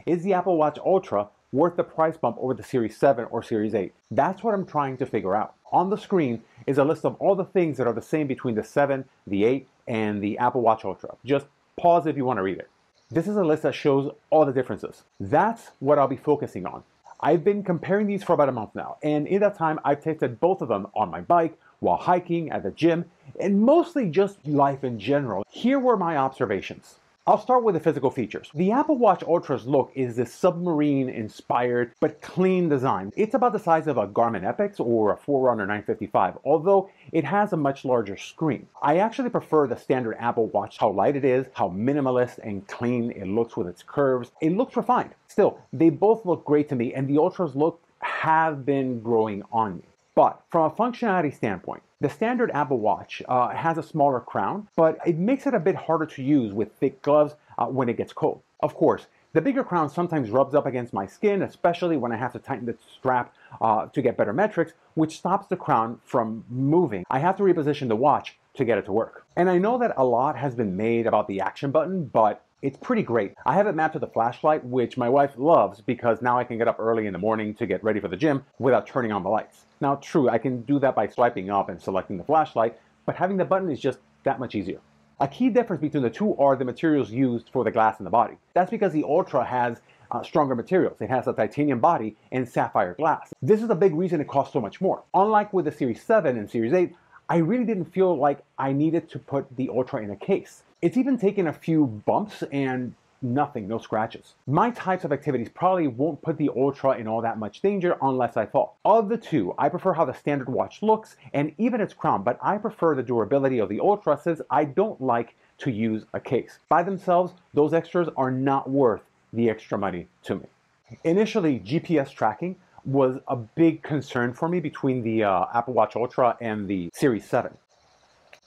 Is the Apple Watch Ultra worth the price bump over the Series 7 or Series 8? That's what I'm trying to figure out. On the screen is a list of all the things that are the same between the 7, the 8, and the Apple Watch Ultra. Just pause if you want to read it. This is a list that shows all the differences. That's what I'll be focusing on. I've been comparing these for about a month now, and in that time I've tested both of them on my bike, while hiking, at the gym, and mostly just life in general. Here were my observations. I'll start with the physical features. The Apple Watch Ultra's look is this submarine-inspired but clean design. It's about the size of a Garmin Epix or a Forerunner 955, although it has a much larger screen. I actually prefer the standard Apple Watch, how light it is, how minimalist and clean it looks with its curves. It looks refined. Still, they both look great to me, and the Ultra's look have been growing on me. But from a functionality standpoint, the standard Apple Watch has a smaller crown, but it makes it a bit harder to use with thick gloves when it gets cold. Of course, the bigger crown sometimes rubs up against my skin, especially when I have to tighten the strap to get better metrics, which stops the crown from moving. I have to reposition the watch to get it to work. And I know that a lot has been made about the action button, but it's pretty great. I have it mapped to the flashlight, which my wife loves because now I can get up early in the morning to get ready for the gym without turning on the lights. Now, true, I can do that by swiping up and selecting the flashlight, but having the button is just that much easier. A key difference between the two are the materials used for the glass in the body. That's because the Ultra has stronger materials. It has a titanium body and sapphire glass. This is a big reason it costs so much more. Unlike with the Series 7 and Series 8, I really didn't feel like I needed to put the Ultra in a case. It's even taken a few bumps and nothing, no scratches. My types of activities probably won't put the Ultra in all that much danger unless I fall. Of the two, I prefer how the standard watch looks and even its crown, but I prefer the durability of the Ultra since I don't like to use a case. By themselves, those extras are not worth the extra money to me. Initially, GPS tracking was a big concern for me between the Apple Watch Ultra and the Series 7.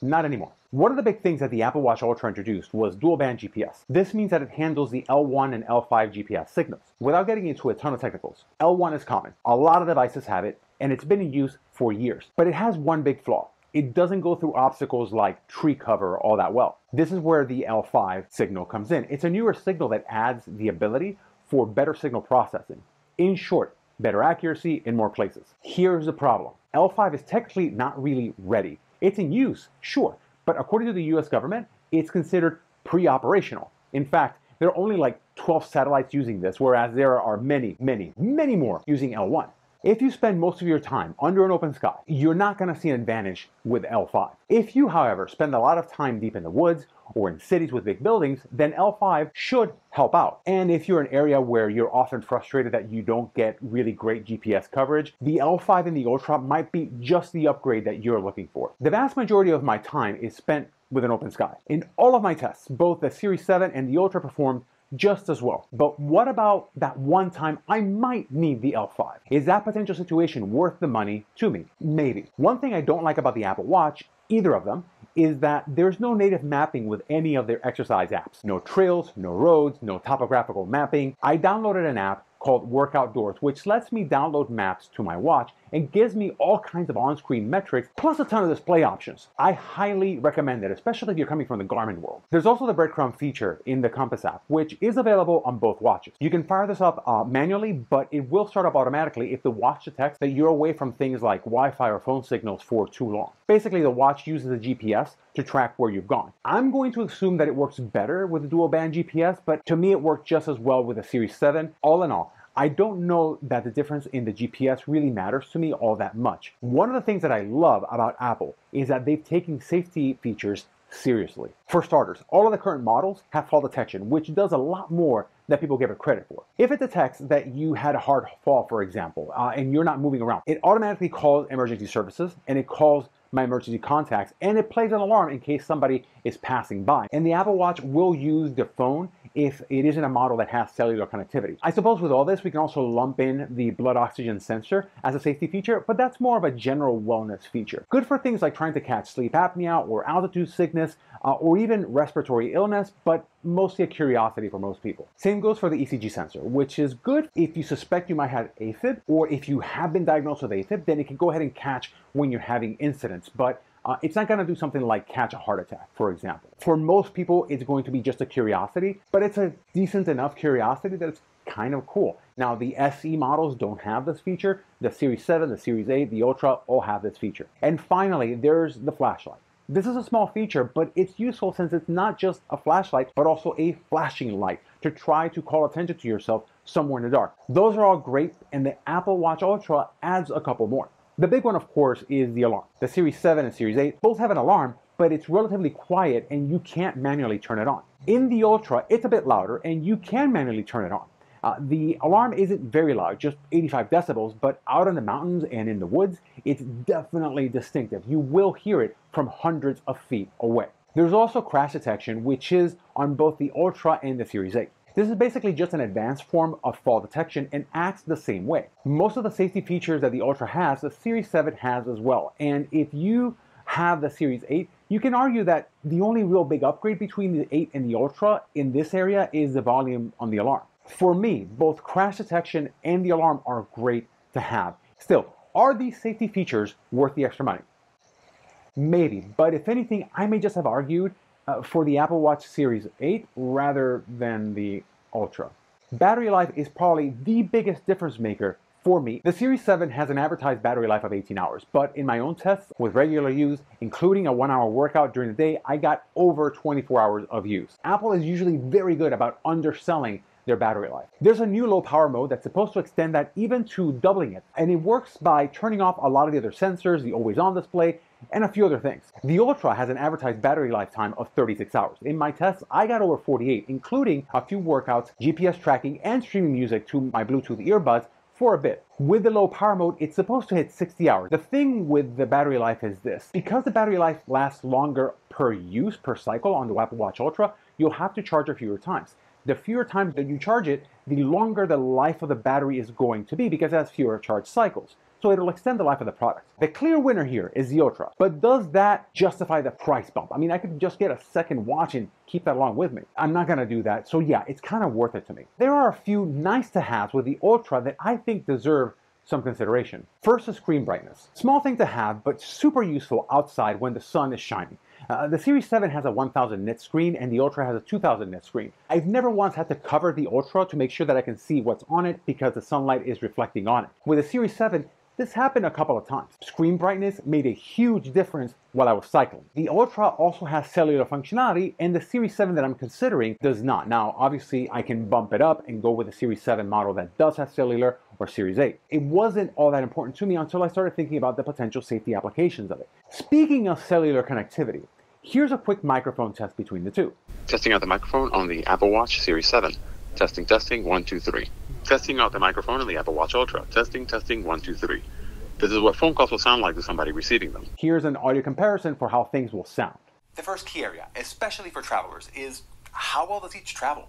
Not anymore. One of the big things that the Apple Watch Ultra introduced was dual band GPS. This means that it handles the L1 and L5 GPS signals. Without getting into a ton of technicals, L1 is common. A lot of devices have it, and it's been in use for years. But it has one big flaw. It doesn't go through obstacles like tree cover all that well. This is where the L5 signal comes in. It's a newer signal that adds the ability for better signal processing. In short, better accuracy in more places. Here's the problem. L5 is technically not really ready. It's in use, sure, but according to the US government, it's considered pre-operational. In fact, there are only like 12 satellites using this, whereas there are many, many, many more using L1. If you spend most of your time under an open sky, you're not going to see an advantage with L5. If you, however, spend a lot of time deep in the woods or in cities with big buildings, then L5 should help out. And if you're in an area where you're often frustrated that you don't get really great GPS coverage, the L5 and the Ultra might be just the upgrade that you're looking for. The vast majority of my time is spent with an open sky. In all of my tests, both the Series 7 and the Ultra performed just as well. But what about that one time I might need the L5? Is that potential situation worth the money to me? Maybe. One thing I don't like about the Apple Watch, either of them, is that there's no native mapping with any of their exercise apps. No trails, no roads, no topographical mapping. I downloaded an app called Work Outdoors, which lets me download maps to my watch and gives me all kinds of on-screen metrics, plus a ton of display options. I highly recommend it, especially if you're coming from the Garmin world. There's also the breadcrumb feature in the Compass app, which is available on both watches. You can fire this up manually, but it will start up automatically if the watch detects that you're away from things like Wi-Fi or phone signals for too long. Basically, the watch uses the GPS to track where you've gone. I'm going to assume that it works better with the dual band GPS, but to me it worked just as well with the Series 7. All in all, I don't know that the difference in the GPS really matters to me all that much. One of the things that I love about Apple is that they've taken safety features seriously. For starters, all of the current models have fall detection, which does a lot more than people give it credit for. If it detects that you had a hard fall, for example, and you're not moving around, it automatically calls emergency services and it calls my emergency contacts, and it plays an alarm in case somebody is passing by. And the Apple Watch will use the phone if it isn't a model that has cellular connectivity. I suppose with all this, we can also lump in the blood oxygen sensor as a safety feature, but that's more of a general wellness feature. Good for things like trying to catch sleep apnea or altitude sickness or even respiratory illness, but mostly a curiosity for most people. Same goes for the ECG sensor, which is good if you suspect you might have AFib, or if you have been diagnosed with AFib, then it can go ahead and catch when you're having incidents, but it's not going to do something like catch a heart attack, for example. For most people, it's going to be just a curiosity, but it's a decent enough curiosity that it's kind of cool. Now, the SE models don't have this feature. The Series 7, the Series 8, the Ultra all have this feature. And finally, there's the flashlight. This is a small feature, but it's useful since it's not just a flashlight, but also a flashing light to try to call attention to yourself somewhere in the dark. Those are all great, and the Apple Watch Ultra adds a couple more. The big one, of course, is the alarm. The Series 7 and Series 8 both have an alarm, but it's relatively quiet and you can't manually turn it on. In the Ultra, it's a bit louder and you can manually turn it on. The alarm isn't very loud, just 85 decibels, but out in the mountains and in the woods, it's definitely distinctive. You will hear it from hundreds of feet away. There's also crash detection, which is on both the Ultra and the Series 8. This is basically just an advanced form of fall detection and acts the same way. Most of the safety features that the Ultra has, the Series 7 has as well. And if you have the Series 8, you can argue that the only real big upgrade between the 8 and the Ultra in this area is the volume on the alarm. For me, both crash detection and the alarm are great to have. Still, are these safety features worth the extra money? Maybe, but if anything, I may just have argued for the Apple Watch Series 8 rather than the Ultra. Battery life is probably the biggest difference maker for me. The Series 7 has an advertised battery life of 18 hours, but in my own tests with regular use, including a 1-hour workout during the day, I got over 24 hours of use. Apple is usually very good about underselling their battery life. There's a new low power mode that's supposed to extend that even to doubling it, and it works by turning off a lot of the other sensors, the always on display, and a few other things. The Ultra has an advertised battery lifetime of 36 hours. In my tests, I got over 48, including a few workouts, GPS tracking, and streaming music to my Bluetooth earbuds for a bit. With the low power mode, it's supposed to hit 60 hours. The thing with the battery life is this. Because the battery life lasts longer per use, per cycle on the Apple Watch Ultra, you'll have to charge it fewer times. The fewer times that you charge it, the longer the life of the battery is going to be because it has fewer charge cycles. So it'll extend the life of the product. The clear winner here is the Ultra. But does that justify the price bump? I mean, I could just get a second watch and keep that along with me. I'm not gonna do that. So yeah, it's kind of worth it to me. There are a few nice to haves with the Ultra that I think deserve some consideration. First is screen brightness. Small thing to have, but super useful outside when the sun is shining. The Series 7 has a 1000 nit screen and the Ultra has a 2000 nit screen. I've never once had to cover the Ultra to make sure that I can see what's on it because the sunlight is reflecting on it. With the Series 7, this happened a couple of times. Screen brightness made a huge difference while I was cycling. The Ultra also has cellular functionality and the Series 7 that I'm considering does not. Now, obviously I can bump it up and go with the Series 7 model that does have cellular or Series 8. It wasn't all that important to me until I started thinking about the potential safety applications of it. Speaking of cellular connectivity, here's a quick microphone test between the two. Testing out the microphone on the Apple Watch Series 7. Testing, 1, 2, 3. Testing out the microphone on the Apple Watch Ultra. Testing, 1, 2, 3. This is what phone calls will sound like to somebody receiving them. Here's an audio comparison for how things will sound. The first key area, especially for travelers, is how well does each travel?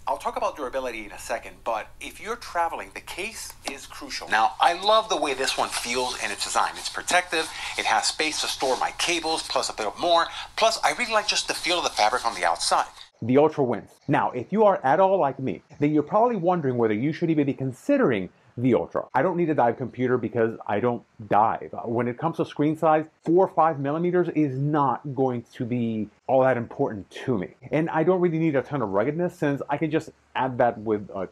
I'll talk about durability in a second, but if you're traveling, the case is crucial. Now, I love the way this one feels and its design. It's protective, it has space to store my cables, plus a bit more. Plus, I really like just the feel of the fabric on the outside. The Ultra wins. Now, if you are at all like me, then you're probably wondering whether you should even be considering the Ultra. I don't need a dive computer because I don't dive. When it comes to screen size, 4 or 5 millimeters is not going to be all that important to me. And I don't really need a ton of ruggedness since I can just add that with a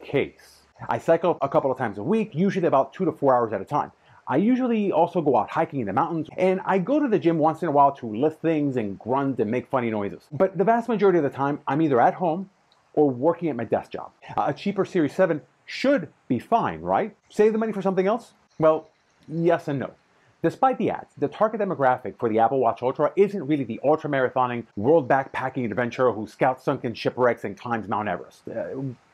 case. I cycle a couple of times a week, usually about 2 to 4 hours at a time. I usually also go out hiking in the mountains, and I go to the gym once in a while to lift things and grunt and make funny noises. But the vast majority of the time, I'm either at home or working at my desk job. A cheaper Series 7 should be fine, right? Save the money for something else? Well, yes and no. Despite the ads, the target demographic for the Apple Watch Ultra isn't really the ultra-marathoning, world backpacking adventurer who scouts sunken shipwrecks and climbs Mount Everest.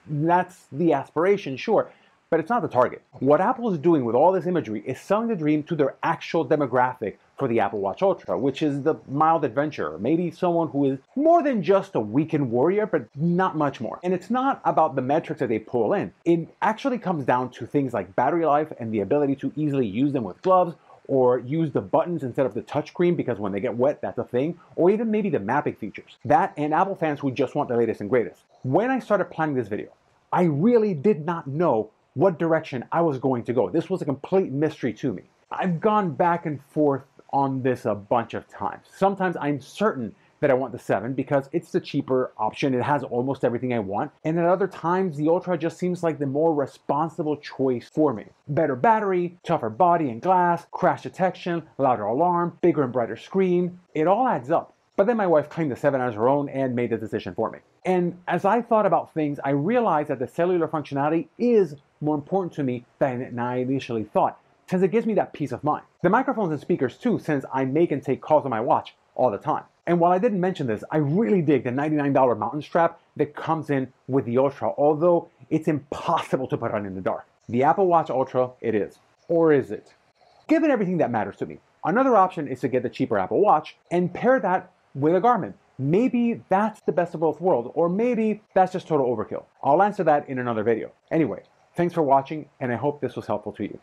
That's the aspiration, sure, but it's not the target. What Apple is doing with all this imagery is selling the dream to their actual demographic for the Apple Watch Ultra, which is the mild adventurer, maybe someone who is more than just a weekend warrior, but not much more. And it's not about the metrics that they pull in. It actually comes down to things like battery life and the ability to easily use them with gloves, or use the buttons instead of the touchscreen because when they get wet, that's a thing, or even maybe the mapping features. That and Apple fans who just want the latest and greatest. When I started planning this video, I really did not know what direction I was going to go. This was a complete mystery to me. I've gone back and forth on this a bunch of times. Sometimes I'm certain that I want the 7 because it's the cheaper option. It has almost everything I want. And at other times, the Ultra just seems like the more responsible choice for me. Better battery, tougher body and glass, crash detection, louder alarm, bigger and brighter screen. It all adds up. But then my wife claimed the 7 as her own and made the decision for me. And as I thought about things, I realized that the cellular functionality is more important to me than I initially thought, since it gives me that peace of mind. The microphones and speakers too, since I make and take calls on my watch all the time. And while I didn't mention this, I really dig the $99 mountain strap that comes in with the Ultra, although it's impossible to put on in the dark. The Apple Watch Ultra, it is. Or is it? Given everything that matters to me, another option is to get the cheaper Apple Watch and pair that with a Garmin. Maybe that's the best of both worlds, or maybe that's just total overkill. I'll answer that in another video. Anyway, thanks for watching, and I hope this was helpful to you.